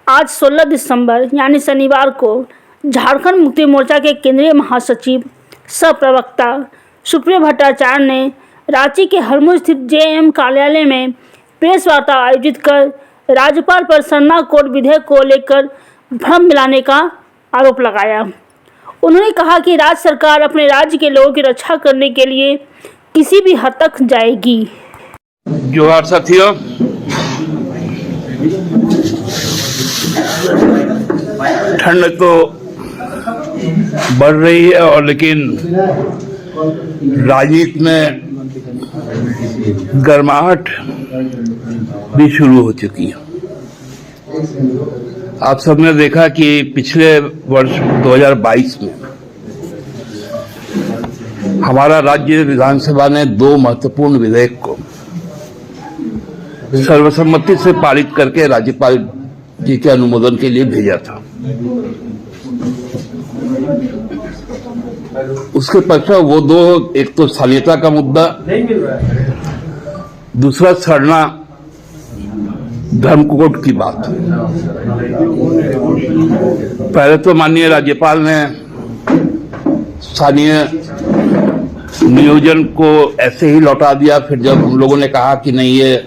आज 16 दिसंबर यानी शनिवार को झारखंड मुक्ति मोर्चा के केंद्रीय महासचिव सह प्रवक्ता सुप्रियो भट्टाचार्य ने रांची के हरमू स्थित जेएम कार्यालय में प्रेस वार्ता आयोजित कर राज्यपाल पर सरना कोड विधेयक को लेकर भ्रम मिलाने का आरोप लगाया। उन्होंने कहा कि राज्य सरकार अपने राज्य के लोगों की रक्षा करने के लिए किसी भी हद तक जाएगी। जोहार साथियों, ठंड तो बढ़ रही है और लेकिन राजनीति में गर्माहट भी शुरू हो चुकी है। आप सबने देखा कि पिछले वर्ष 2022 में हमारा राज्य विधानसभा ने 2 महत्वपूर्ण विधेयक को सर्वसम्मति से पारित करके राज्यपाल जी के अनुमोदन के लिए भेजा था। उसके पश्चात वो 2, एक तो स्थानीयता का मुद्दा, दूसरा सरना धर्म कोड की बात। पहले तो माननीय राज्यपाल ने स्थानीय नियोजन को ऐसे ही लौटा दिया। फिर जब हम लोगों ने कहा कि नहीं, ये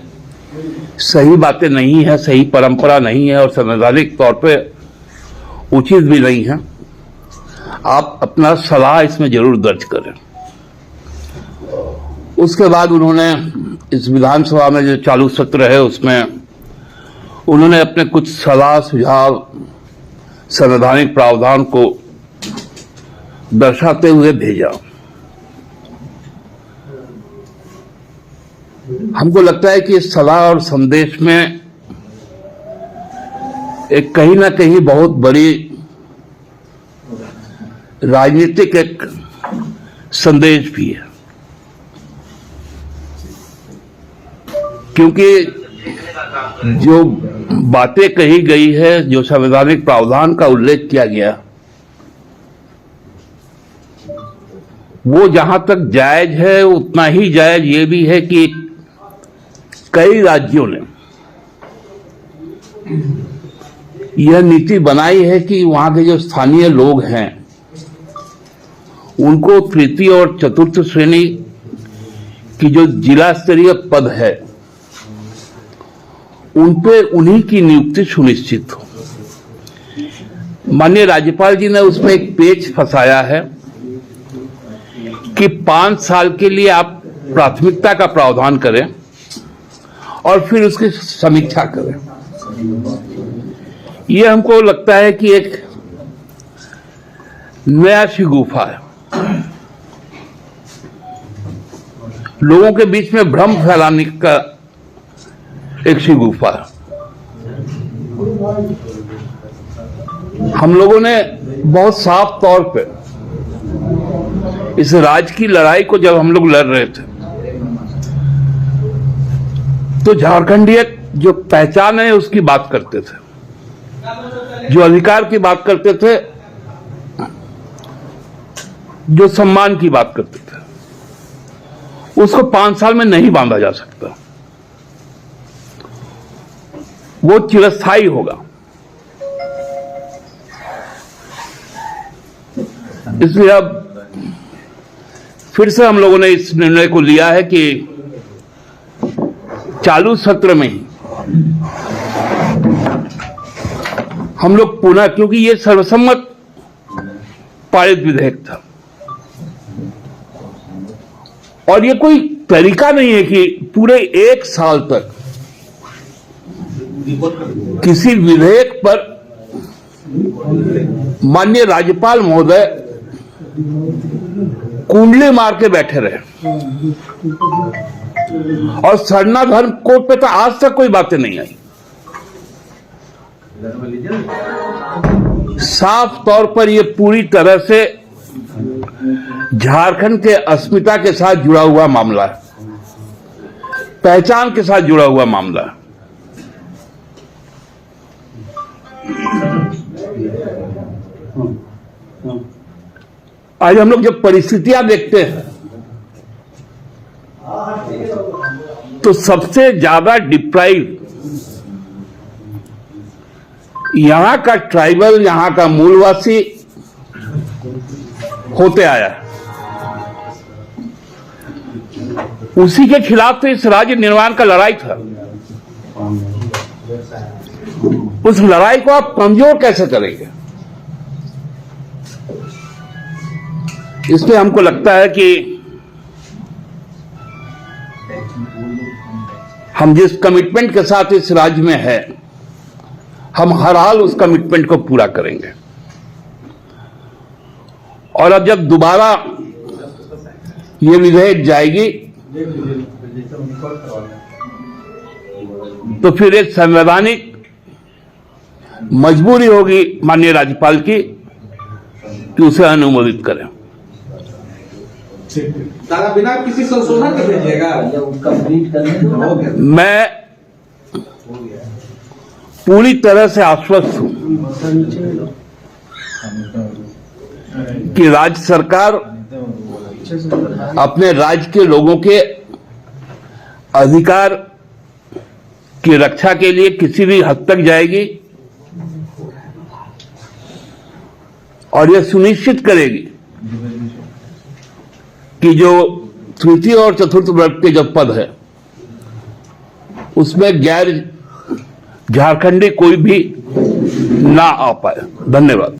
सही बातें नहीं है, सही परंपरा नहीं है और संवैधानिक तौर पे उचित भी नहीं है, आप अपना सलाह इसमें जरूर दर्ज करें। उसके बाद उन्होंने इस विधानसभा में जो चालू सत्र है उसमें उन्होंने अपने कुछ सलाह सुझाव संवैधानिक प्रावधान को दर्शाते हुए भेजा। हमको लगता है कि इस सलाह और संदेश में एक कहीं ना कहीं बहुत बड़ी राजनीतिक एक संदेश भी है, क्योंकि जो बातें कही गई है, जो संवैधानिक प्रावधान का उल्लेख किया गया, वो जहां तक जायज है उतना ही जायज ये भी है कि कई राज्यों ने यह नीति बनाई है कि वहां के जो स्थानीय लोग हैं उनको तृतीय और चतुर्थ श्रेणी की जो जिला स्तरीय पद है उन पे उन्हीं की नियुक्ति सुनिश्चित हो। माननीय राज्यपाल जी ने उसमें एक पेच फंसाया है कि 5 साल के लिए आप प्राथमिकता का प्रावधान करें और फिर उसकी समीक्षा करें। यह हमको लगता है कि एक नया शिगुफा है, लोगों के बीच में भ्रम फैलाने का एक शिगुफा है। हम लोगों ने बहुत साफ तौर पे इस राज्य की लड़ाई को जब हम लोग लड़ रहे थे तो झारखंडीय जो पहचान है उसकी बात करते थे, जो अधिकार की बात करते थे, जो सम्मान की बात करते थे, उसको 5 साल में नहीं बांधा जा सकता। वो चिरस्थायी होगा। इसलिए अब फिर से हम लोगों ने इस निर्णय को लिया है कि चालू सत्र में ही हम लोग पुनः, क्योंकि ये सर्वसम्मत पारित विधेयक था और ये कोई तरीका नहीं है कि पूरे 1 साल तक किसी विधेयक पर माननीय राज्यपाल महोदय कुंडली मार के बैठे रहे और सरना धर्म कोड पे तो आज तक कोई बातें नहीं आई। साफ तौर पर यह पूरी तरह से झारखंड के अस्मिता के साथ जुड़ा हुआ मामला है, पहचान के साथ जुड़ा हुआ मामला है। आज हम लोग जब परिस्थितियां देखते हैं तो सबसे ज्यादा डिप्राइव यहां का ट्राइबल, यहां का मूलवासी होते आया है। उसी के खिलाफ तो इस राज्य निर्माण का लड़ाई था। उस लड़ाई को आप कमजोर कैसे करेंगे? इसलिए हमको लगता है कि हम जिस कमिटमेंट के साथ इस राज्य में है, हम हर हाल उस कमिटमेंट को पूरा करेंगे। और अब जब दोबारा ये विधेयक जाएगी तो फिर एक संवैधानिक मजबूरी होगी माननीय राज्यपाल की कि उसे अनुमोदित करें। दादा बिना किसी संशोधन के भेजिएगा? मैं पूरी तरह से आश्वस्त हूं कि राज्य सरकार अपने राज्य के लोगों के अधिकार की रक्षा के लिए किसी भी हद तक जाएगी और यह सुनिश्चित करेगी कि जो तृतीय और चतुर्थ वर्ग के जो पद है उसमें गैर झारखंडी कोई भी ना आ पाए। धन्यवाद।